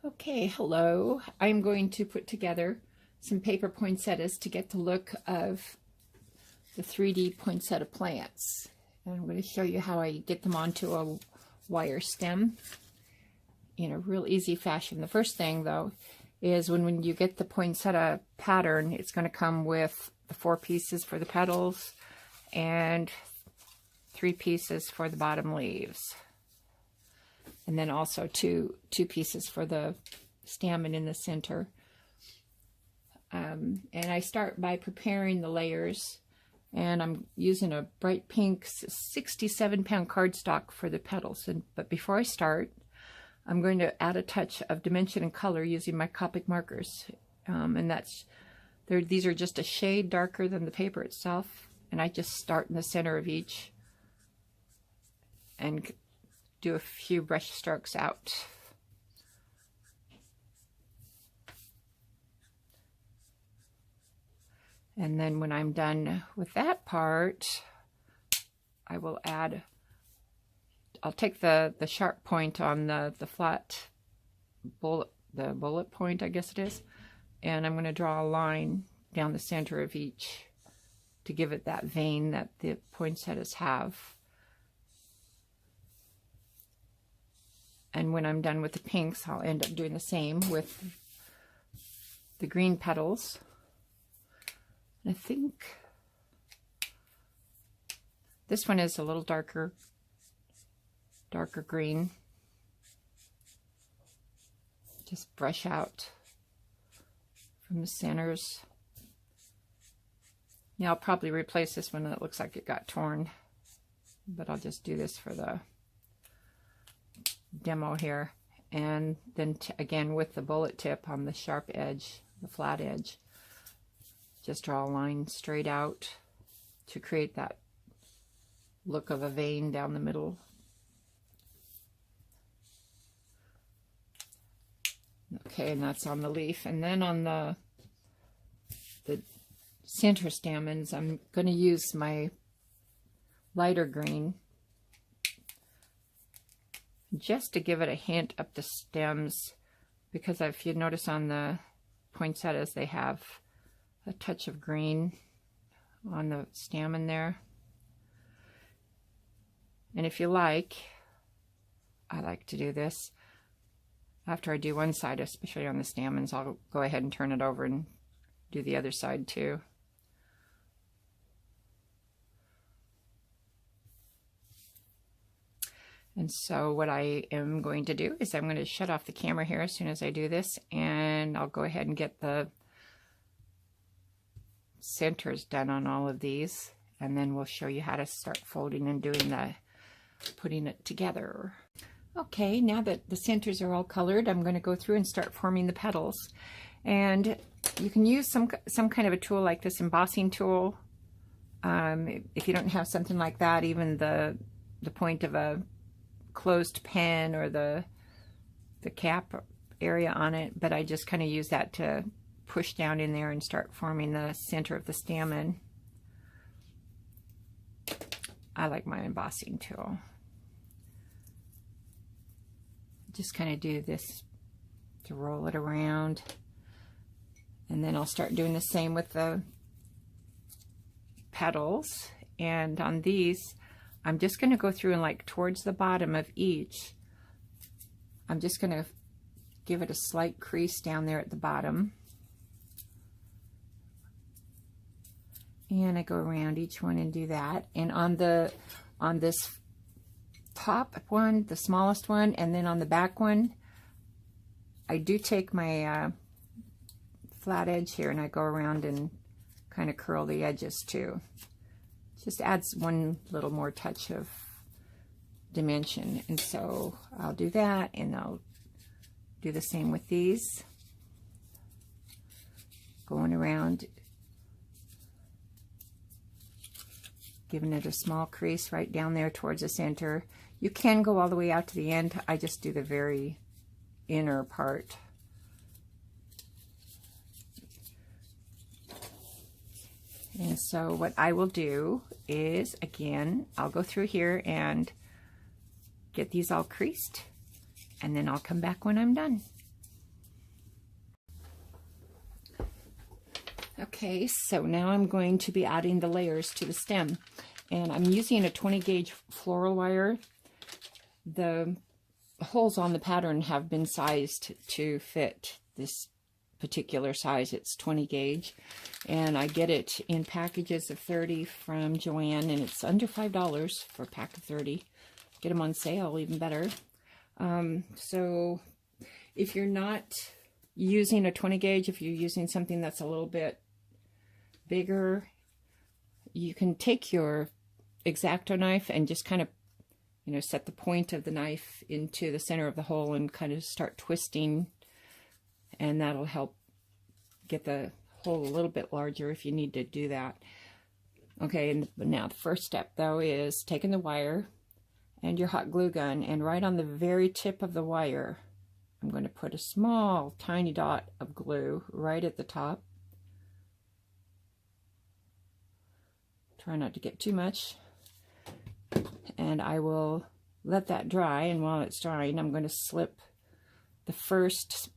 Okay, hello. I'm going to put together some paper poinsettias to get the look of the 3D poinsettia plants. And I'm going to show you how I get them onto a wire stem in a real easy fashion. The first thing, though, is when you get the poinsettia pattern, it's going to come with the 4 pieces for the petals and 3 pieces for the bottom leaves. And then also two pieces for the stamen in the center. And I start by preparing the layers, and I'm using a bright pink 67-pound cardstock for the petals. But before I start, I'm going to add a touch of dimension and color using my Copic markers. These are just a shade darker than the paper itself, and I just start in the center of each and do a few brush strokes out. And then when I'm done with that part, I'll take the sharp point on the flat bullet point, I guess it is, and I'm going to draw a line down the center of each to give it that vein that the poinsettias have. And when I'm done with the pinks, I'll end up doing the same with the green petals. I think this one is a little darker green. Just brush out from the centers. Yeah, I'll probably replace this one that looks like it got torn, but I'll just do this for the demo here. And then again with the bullet tip on the sharp edge, the flat edge, just draw a line straight out to create that look of a vein down the middle. Okay, and that's on the leaf. And then on the center stamens, I'm going to use my lighter green just to give it a hint up the stems, because if you notice on the poinsettias, they have a touch of green on the stamen there. And if you like, I like to do this after I do one side, especially on the stamens. I'll go ahead and turn it over and do the other side too. And so what I am going to do is I'm going to shut off the camera here as soon as I do this, and I'll go ahead and get the centers done on all of these, and then we'll show you how to start folding and putting it together. Okay, now that the centers are all colored, I'm going to go through and start forming the petals. And you can use some kind of a tool like this embossing tool. If you don't have something like that, even the point of a closed pen or the cap area on it, but I just kind of use that to push down in there and start forming the center of the stamen. I like my embossing tool. Just kind of do this to roll it around, and then I'll start doing the same with the petals. And on these, I'm just going to go through and, like, towards the bottom of each, I'm just going to give it a slight crease down there at the bottom. And I go around each one and do that. And on this top one, the smallest one, and then on the back one, I do take my flat edge here and I go around and kind of curl the edges too. Just adds one little more touch of dimension. And so I'll do that, and I'll do the same with these. Going around, giving it a small crease right down there towards the center. You can go all the way out to the end. I just do the very inner part. And so what I will do is, again, I'll go through here and get these all creased, and then I'll come back when I'm done. Okay, so now I'm going to be adding the layers to the stem, and I'm using a 20 gauge floral wire. The holes on the pattern have been sized to fit this particular size. It's 20 gauge, and I get it in packages of 30 from Joann, and it's under $5 for a pack of 30. Get them on sale, even better. So if you're not using a 20 gauge, if you're using something that's a little bit bigger, you can take your X-Acto knife and just kind of, you know, set the point of the knife into the center of the hole and kind of start twisting, and that'll help get the hole a little bit larger if you need to do that. Okay, and now the first step though is taking the wire and your hot glue gun, and right on the very tip of the wire I'm going to put a small tiny dot of glue right at the top. Try not to get too much, and I will let that dry, and while it's drying I'm going to slip the first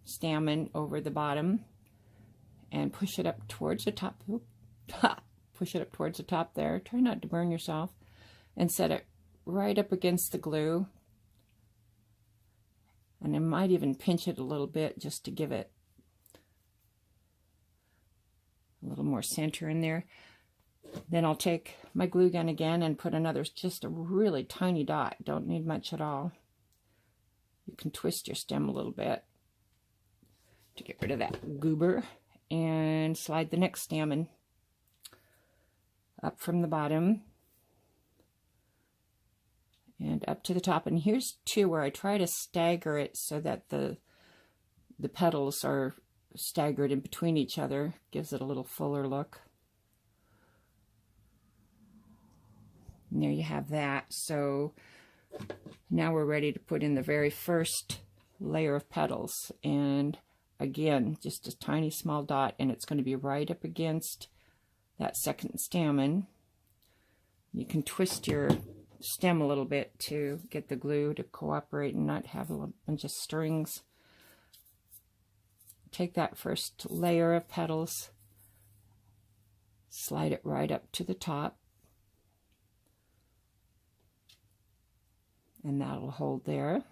stamen over the bottom and push it up towards the top. Push it up towards the top there. Try not to burn yourself, and set it right up against the glue, and I might even pinch it a little bit just to give it a little more center in there. Then I'll take my glue gun again and put another, just a really tiny dot. Don't need much at all. You can twist your stem a little bit to get rid of that goober, and slide the next stamen up from the bottom and up to the top. And here's two where I try to stagger it so that the petals are staggered in between each other. Gives it a little fuller look. And there you have that. So now we're ready to put in the very first layer of petals, and again just a tiny small dot, and it's going to be right up against that second stamen. You can twist your stem a little bit to get the glue to cooperate and not have a bunch of strings. Take that first layer of petals, slide it right up to the top, and that'll hold there.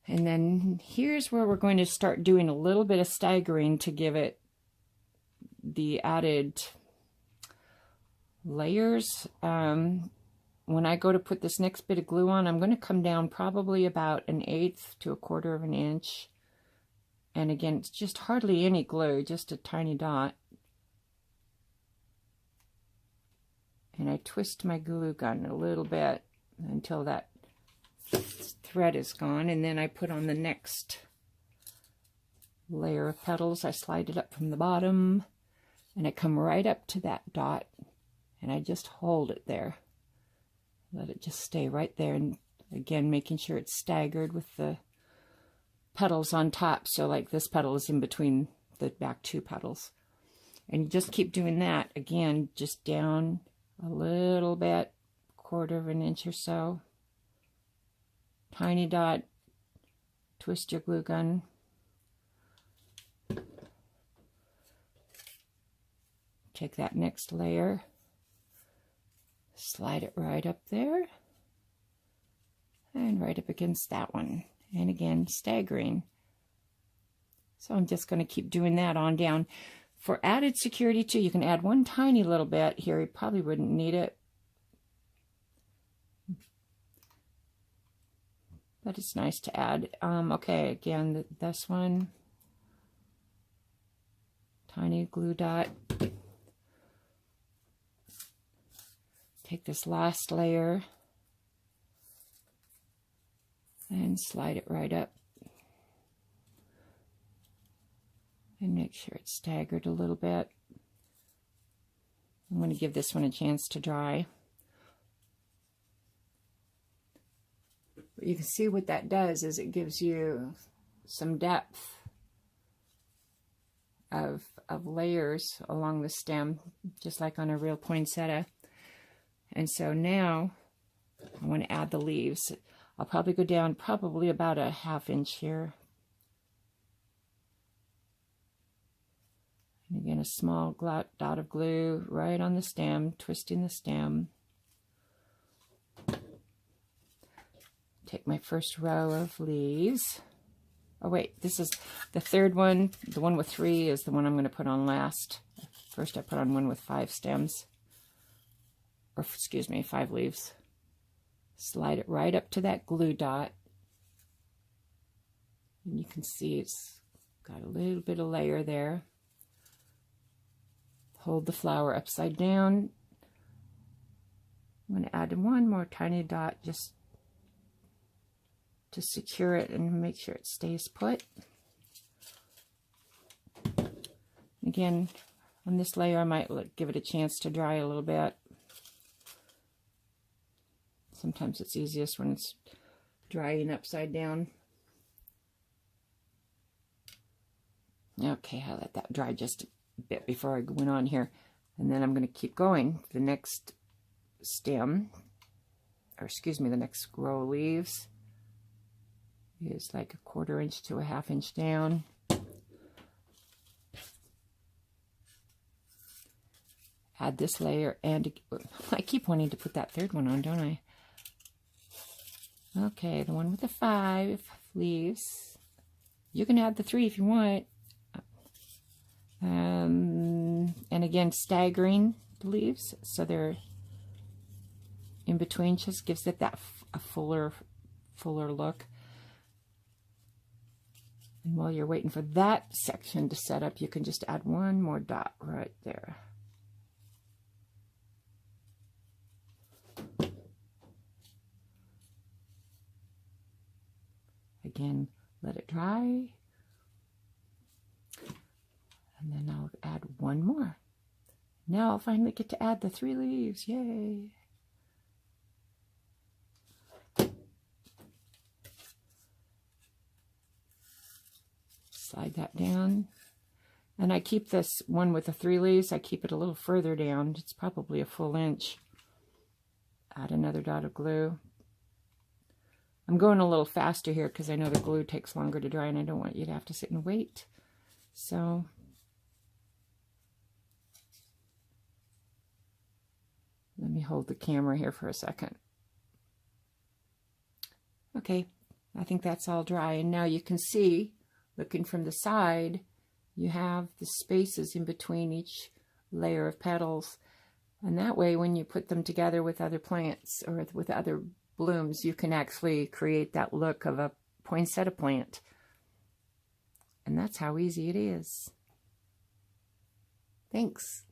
And then here's where we're going to start doing a little bit of staggering to give it the added layers. When I go to put this next bit of glue on, I'm going to come down probably about 1/8 to 1/4 of an inch. And again, it's just hardly any glue, just a tiny dot. And I twist my glue gun a little bit until that thread is gone, and then I put on the next layer of petals. I slide it up from the bottom, and I come right up to that dot, and I just hold it there. Let it just stay right there, and again making sure it's staggered with the petals on top, so like this petal is in between the back two petals. And you just keep doing that, again just down a little bit, 1/4 of an inch or so. Tiny dot, twist your glue gun, take that next layer, slide it right up there, and right up against that one, and again staggering. So I'm just going to keep doing that on down. For added security too, you can add one tiny little bit here. You probably wouldn't need it, but it's nice to add. Okay, again, this one, tiny glue dot. Take this last layer and slide it right up. And make sure it's staggered a little bit. I'm going to give this one a chance to dry. But you can see what that does is it gives you some depth of layers along the stem, just like on a real poinsettia. And so now I want to add the leaves. I'll probably go down probably about a 1/2 inch here. And again, a small dot of glue right on the stem, twisting the stem. Take my first row of leaves. Oh wait, this is the third one. The one with 3 is the one I'm going to put on last. First I put on one with 5 stems. Or excuse me, 5 leaves. Slide it right up to that glue dot. And you can see it's got a little bit of layer there. Hold the flower upside down. I'm going to add one more tiny dot just to secure it and make sure it stays put. Again, on this layer I might give it a chance to dry a little bit. Sometimes it's easiest when it's drying upside down. Okay, I let that dry just a bit before I went on here. And then I'm going to keep going. The next stem, or excuse me, the next row of leaves is like a 1/4 inch to a 1/2 inch down. Add this layer, and I keep wanting to put that third one on, don't I? Okay, the one with the 5 leaves. You can add the 3 if you want. And again, staggering the leaves so they're in between just gives it that a fuller look. And while you're waiting for that section to set up, you can just add one more dot right there. Again, let it dry. And then I'll add one more. Now I'll finally get to add the 3 leaves. Yay! Slide that down. And I keep this one with the 3 leaves, I keep it a little further down. It's probably a 1 inch. Add another dot of glue. I'm going a little faster here because I know the glue takes longer to dry and I don't want you to have to sit and wait. So let me hold the camera here for a second. Okay, I think that's all dry. And now you can see, looking from the side, you have the spaces in between each layer of petals. And that way, when you put them together with other plants or with other blooms, you can actually create that look of a poinsettia plant. And that's how easy it is. Thanks.